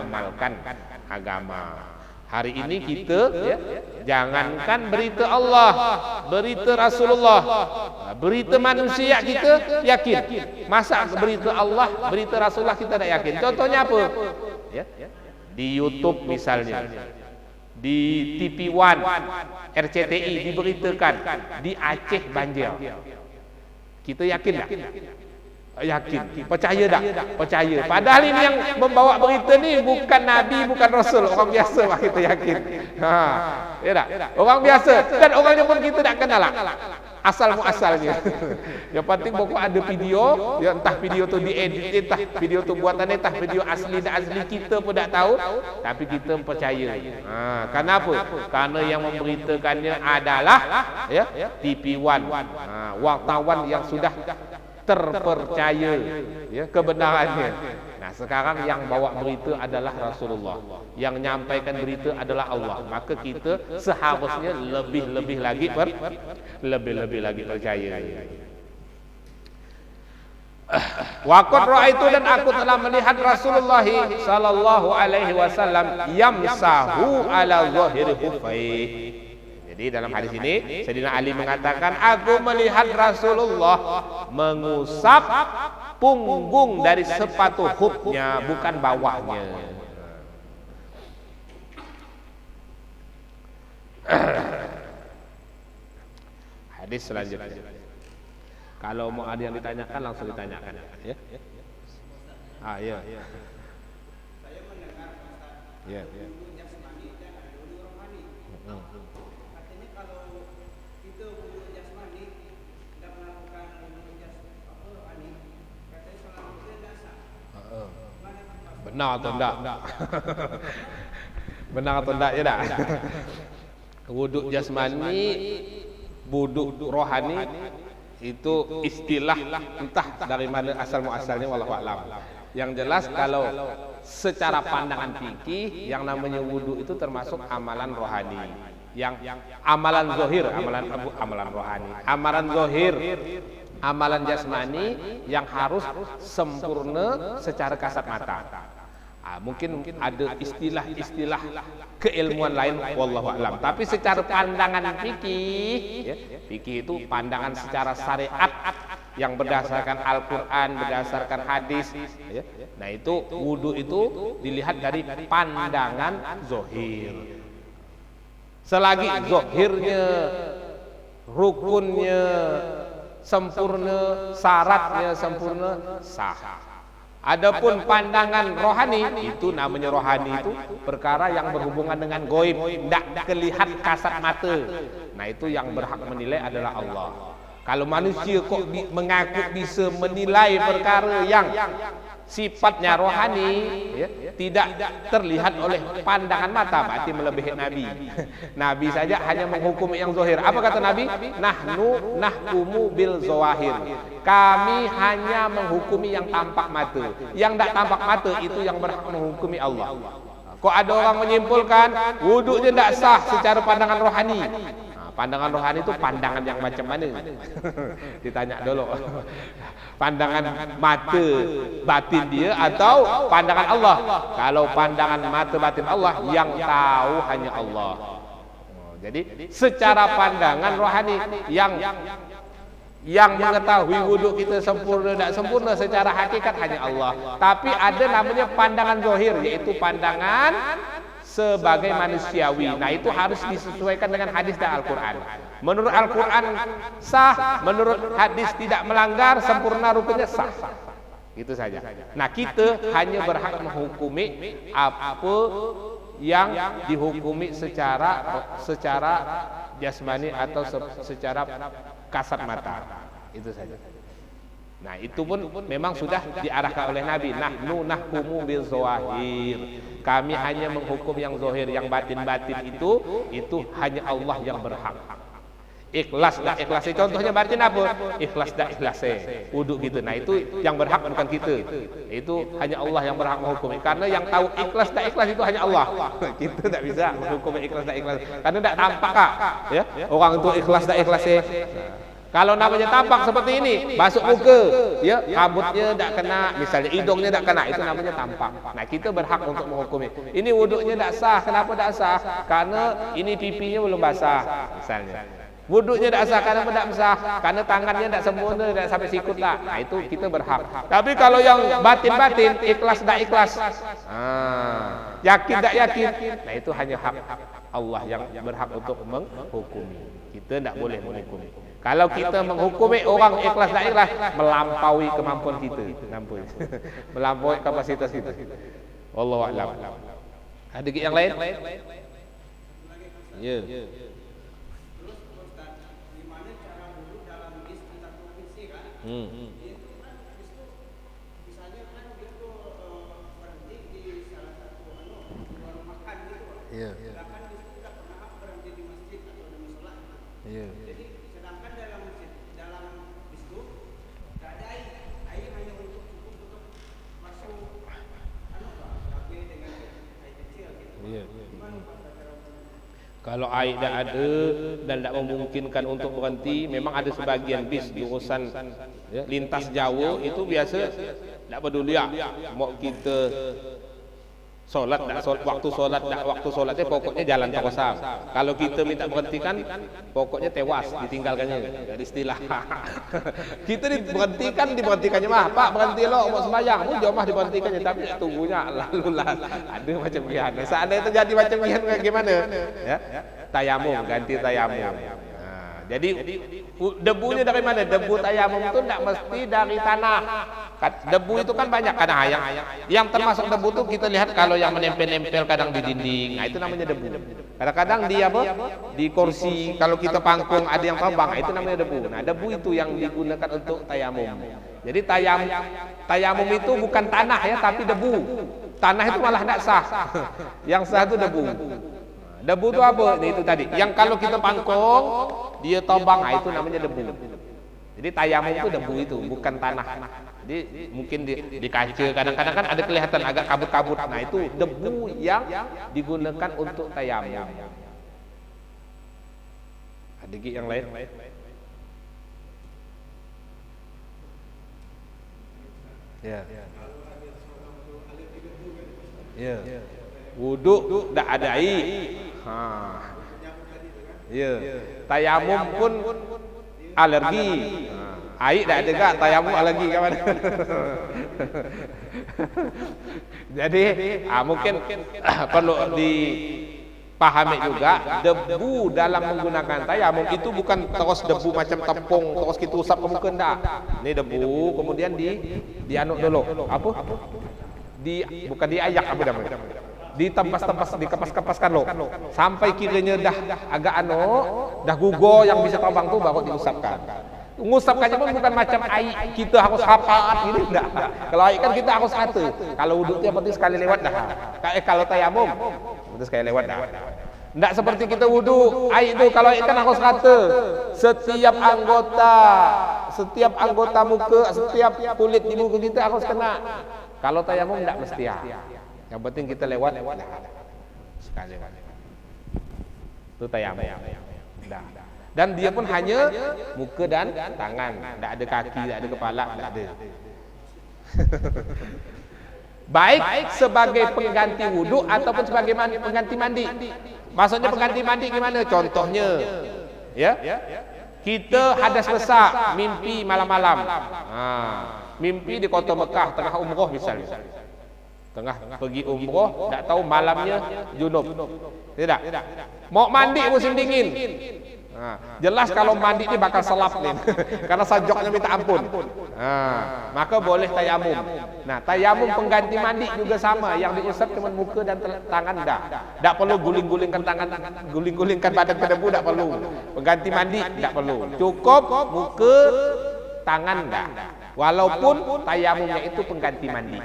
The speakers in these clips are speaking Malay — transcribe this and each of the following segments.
mengamalkan agama. Hari ini kita jangankan berita Allah, berita Rasulullah, berita manusia kita yakin. Masa berita Allah, berita Rasulullah kita tak yakin. Contohnya apa? Di YouTube misalnya, di TV One, RCTI diberitakan di Aceh banjir. Kita yakin tak? Yakin, percaya tak? Percaya. Padahal ini yang membawa berita ni bukan Nabi, bukan Rasul, orang biasa lah kita yakin. Ya tak? Orang biasa dan orangnya pun kita tak kenal lah asal muasalnya. Yang penting pokok ada video, ya entah video tu diedit, entah video tu buatan, entah video asli dan asli kita pun tak tahu, tapi kita percaya. Kenapa? Karena yang memberitakannya adalah TV One, wartawan yang sudah terpercaya kebenarannya. Nah, sekarang yang bawa berita adalah Rasulullah, yang menyampaikan berita adalah Allah. Maka kita seharusnya lebih-lebih lagi percaya. Waqad ra'aitu, dan aku telah melihat Rasulullah sallallahu alaihi wasallam yamsahu ala zahiri khuffaihi. Jadi dalam hadis ini Sayyidina Ali mengatakan, aku melihat Rasulullah mengusap punggung dari sepatu khufnya, bukan bawahnya. Hadis selanjutnya. Kalau mau ada yang ditanyakan langsung ditanyakan, ya. Ya. Saya mendengar Ustaz. Ya. Jasmani dan ada wudu rohani. Katanya kalau kita wudu jasmani tidak melakukan wudu rohani, katanya sholat kita tidak sah. Benar atau enggak? Benar atau enggak ya tak? Wudu jasmani, wudu rohani itu istilah entah dari mana asal muasalnya, wallahu a'lam. Yang jelas kalau secara pandangan fikih yang namanya wudu itu termasuk amalan rohani. Yang amalan zahir, amalan rohani. Amalan zahir, amalan jasmani yang harus sempurna secara kasat mata. Mungkin ada istilah-istilah keilmuan lain, wallahu a'lam. Tapi secara pandangan fikih, fikih itu pandangan secara syariat yang berdasarkan Al-Quran, berdasarkan hadis. Nah itu wudu itu dilihat dari pandangan zahir. Selagi zahirnya, rukunnya sempurna, syaratnya sempurna, sah. Adapun pandangan rohani, itu namanya rohani itu perkara yang berhubungan dengan gaib, tidak kelihatan kasat mata. Nah itu yang berhak menilai adalah Allah. Kalau manusia kok mengaku bisa menilai perkara yang sifatnya rohani, tidak terlihat oleh pandangan mata, berarti melebihi Nabi. Nabi saja hanya menghukumi yang zahir. Apa kata Nabi? Nahnu nahkumu bil zawahir. Kami hanya menghukumi yang tampak mata. Yang tidak tampak mata itu yang berhak menghukumi Allah. Kok ada orang menyimpulkan wudunya tidak sah secara pandangan rohani. Pandangan rohani itu pandangan yang macam mana? Ditanya dulu. Pandangan mata batin dia atau pandangan Allah? Kalau pandangan mata batin Allah, yang tahu hanya Allah. Jadi secara pandangan rohani yang mengetahui wudhu kita sempurna tidak sempurna secara hakikat hanya Allah. Tapi ada namanya pandangan zahir, yaitu pandangan sebagai manusiawi. Nah itu harus disesuaikan dengan hadis dan Al-Quran. Menurut Al-Quran sah, menurut hadis tidak melanggar, sempurna rukunnya sah. Itu saja. Nah kita hanya berhak menghukumi apa yang dihukumi secara jasmani atau secara kasat mata. Itu saja. Nah itu pun memang sudah diarahkan oleh Nabi. Nahnu nahkumu bil zawahir. Kami hanya menghukum yang zahir, yang batin-batin itu hanya Allah yang berhak. Ikhlas dah ikhlasnya, contohnya batin apa? Ikhlas dah ikhlasnya, wudu gitu. Nah itu yang berhak bukan kita. Itu hanya Allah yang berhak menghukumi. Karena yang tahu ikhlas dah ikhlas itu hanya Allah. Kita tak bisa menghukumi ikhlas dah ikhlas. Karena tak tampak kak, ya? Orang itu ikhlas dah ikhlasnya. Kalau namanya tampak seperti ini, basuh muka, ya, rambutnya tak kena, misalnya hidungnya tak kena, itu namanya tampak. Nah, kita berhak untuk menghukumi. Ini wuduknya tak sah, kenapa tak sah? Karena ini pipinya belum basah, misalnya. Wuduknya tak sah, karena tak sah? Karena tangannya tak sempurna, tak sampai sikut lah. Nah, itu kita berhak. Tapi kalau yang batin-batin, ikhlas tak ikhlas, yakin tak yakin, nah itu hanya hak Allah yang berhak untuk menghukumi. Kita tak boleh menghukumi. Kalau kita menghukumi orang ikhlas tak ikhlas, melampaui kemampuan kita, melampaui kapasitas kita. Wallahu a'lam. Ada yang lain? Ya. Terus Ustaz, gimana cara wudhu dalam bis antar provinsi kan? Itu kan bis itu misalnya kan dia tuh berhenti di salah satu warung makan gitu. Iya. Sedangkan bis itu tidak pernah berhenti di masjid atau di musola. Iya. Jadi sedangkan dalam masjid, dalam bis itu tidak ada air, air hanya untuk cukup untuk masuk cabai dengan air kecil gitu. Iya. Gimana Pak cara wudhu? Kalau air tak ada dan tak memungkinkan untuk berhenti, memang ada sebagian bis di urusan ya, lintas Jawa itu biasa tak peduli ya. Mau kita solat tak waktu solat tak waktu solatnya pokoknya jalan terusam. Kalau kita minta berhentikan, pokoknya tewas ditinggalkannya. Jadi istilah. Kita diberhentikannya mah, Pak berhenti lo mau sembahyang, mu jomah diberhentikannya tapi tunggunya lalu lah. Ada macam bihan. Seandainya terjadi macam bihan gimana? Ya. Tayamum, ganti tayamum. Jadi debunya dari mana? Debu tayamum itu tidak mesti dari tanah. Debu itu kan banyak kadang yang termasuk debu itu kita lihat kalau yang menempel-nempel kadang di dinding. Nah, itu namanya debu. Kadang-kadang di apa? Di kursi kalau kita pangkung ada yang terbang, itu namanya debu. Nah, debu itu yang digunakan untuk tayamum. Jadi tayamum itu bukan tanah ya, tapi debu. Tanah itu malah tidak sah. Yang sah itu debu. Debu itu apa? Nah, itu tadi. Yang kalau kita pangkung, dia tobang, nah, itu namanya debu. Jadi tayamum itu debu itu, bukan tanah. Jadi mungkin di kaca kadang-kadang kan ada kelihatan agak kabut-kabut. Nah, itu debu yang digunakan untuk tayamum. Ada yang lain? Ya. Ya. Wudu tak ada air. Ya. Tayamum pun alergi. Air tak ada gak, tayamum alergi ke mana? Jadi mungkin perlu dipahami juga debu dalam menggunakan tayamum itu bukan terus debu macam tepung terus kita usap ke muka enggak. Ini debu kemudian dianuk dulu. Apa? Bukan diayak apa namanya? Ditebas-tebas, dikepas-kepaskan lo sampai kiranya dah agak dah gugur yang bisa terbang tuh baru diusapkan. Ngusapkannya pun bukan macam air kita harus hafaat gitu enggak. Kalau air kan kita harus satu. Kalau wudhu tiap penting sekali lewat dah. Kalau tayamum itu sekali lewat dah. Enggak seperti kita wudhu air itu, kalau air kan harus rata. Setiap anggota muka, setiap kulit di muka kita harus kena. Kalau tayamum enggak mesti ya. Yang penting kita lewat sekali. Itu tayamum. Dah. Dan dia pun hanya muka dan tangan, tidak ada kaki, tidak ada kepala, tidak ada. Baik sebagai pengganti wudhu ataupun sebagai pengganti mandi. Maksudnya pengganti mandi gimana? Contohnya, ya, kita hadas besar, mimpi malam-malam. Mimpi di kota Mekah tengah umroh misalnya. Tengah pergi umroh, tak tahu malamnya junub. Tidak. Mau mandi musim dingin. Jelas kalau mandi ini bakal selap nih. Karena sajoknya minta ampun. Maka boleh tayamum. Nah, tayamum pengganti mandi juga sama. Yang diusap cuma muka dan tangan dah. Tak perlu guling-gulingkan tangan, guling-gulingkan badan ke debu, tak perlu. Pengganti mandi tak perlu. Cukup muka, tangan dah. Walaupun tayamumnya itu pengganti mandi.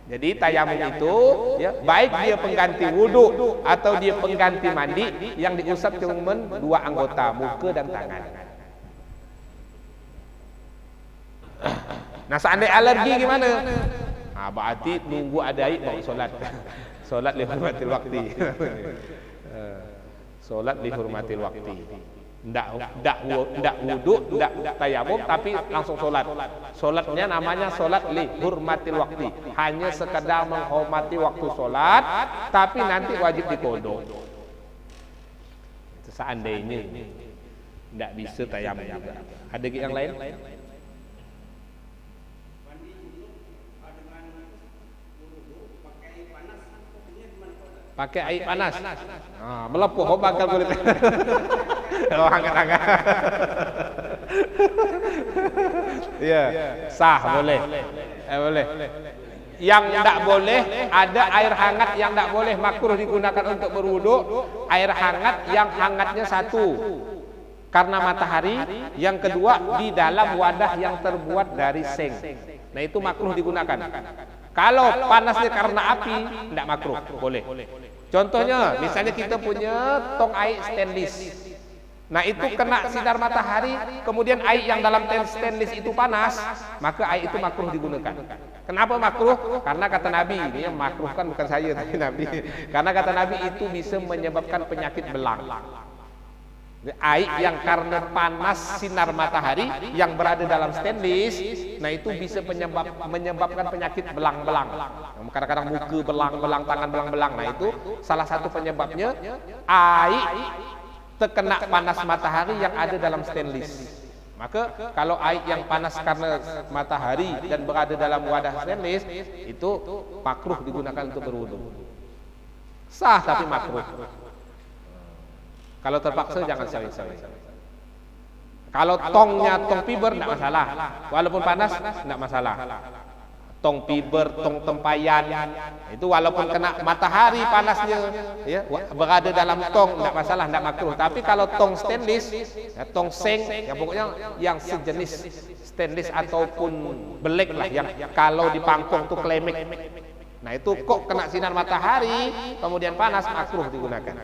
Jadi tayamum itu ya, baik dia pengganti wudu atau dia pengganti mandi, yang diusap cuma dua anggota, muka dan tangan. Nah, seandainya alergi gimana? Berarti nunggu ada air baru solat. Solat li hurmatil waqti. Solat li hurmatil waqti. Ndak wudu, ndak tayamum, tapi langsung sholat. Sholatnya namanya sholat li hurmatil waktu, hanya sekedar menghormati waktu sholat, tapi nanti wajib dikodok. Seandainya ndak bisa tayamum juga. Ada yang lain? Mandi junub dengan wudu pakai air panas, hukumnya gimana Pak? Pakai air panas. Melepuh bakal kulit. Kalau hangat-hangat. Iya, sah boleh. Boleh. Yang tidak boleh, ada air hangat yang tidak boleh, makruh digunakan untuk berwudu. Air hangat yang hangatnya satu karena matahari, yang kedua di dalam wadah yang terbuat dari seng. Nah itu makruh digunakan. Kalau panasnya karena api, tidak makruh, boleh. Contohnya, misalnya kita punya tong air stainless. Nah itu kena sinar matahari, kemudian air yang dalam stainless itu panas, maka air itu makruh digunakan. Kenapa makruh? Karena kata Nabi, ini yang makruh kan bukan saya tapi Nabi. Karena kata Nabi itu bisa menyebabkan penyakit belang. Air yang karena panas sinar matahari yang berada dalam stainless, nah itu bisa menyebabkan penyakit belang-belang. Kadang-kadang muka belang-belang, tangan belang-belang. Nah itu salah satu penyebabnya air terkena panas matahari yang ada dalam stainless. Maka kalau air yang panas karena matahari dan berada dalam wadah stainless, itu makruh digunakan untuk berwudu. Sah tapi makruh. Kalau terpaksa jangan sering-sering. Kalau tongnya tong fiber tidak masalah, walaupun panas tidak masalah. Tong fiber, tong tempayan, itu walaupun kena matahari panasnya, ya, berada dalam tong tidak masalah, tidak makruh. Tapi kalau tong stainless, ya, tong seng, ya pokoknya yang sejenis stainless ataupun belek lah, yang kalau dipangkong tuh klemek. Nah itu kok kena sinar matahari, kemudian panas, makruh digunakan.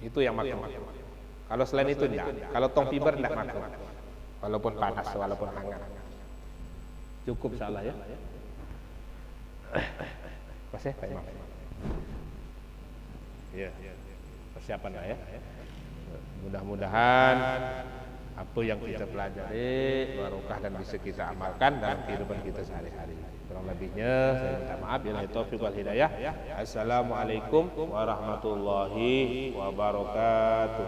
Itu yang makruh. Kalau selain itu tidak. Kalau tong fiber tidak makruh. Walaupun panas, walaupun hangat. Cukup salah ya. Pas ya, Pak Imam. Iya. Persiapan lah ya. Mudah-mudahan apa yang kita pelajari barokah dan bisa kita amalkan dalam kehidupan kita sehari-hari. Kurang lebihnya saya minta maaf. Billahi taufiq wal hidayah. Assalamualaikum warahmatullahi wabarakatuh.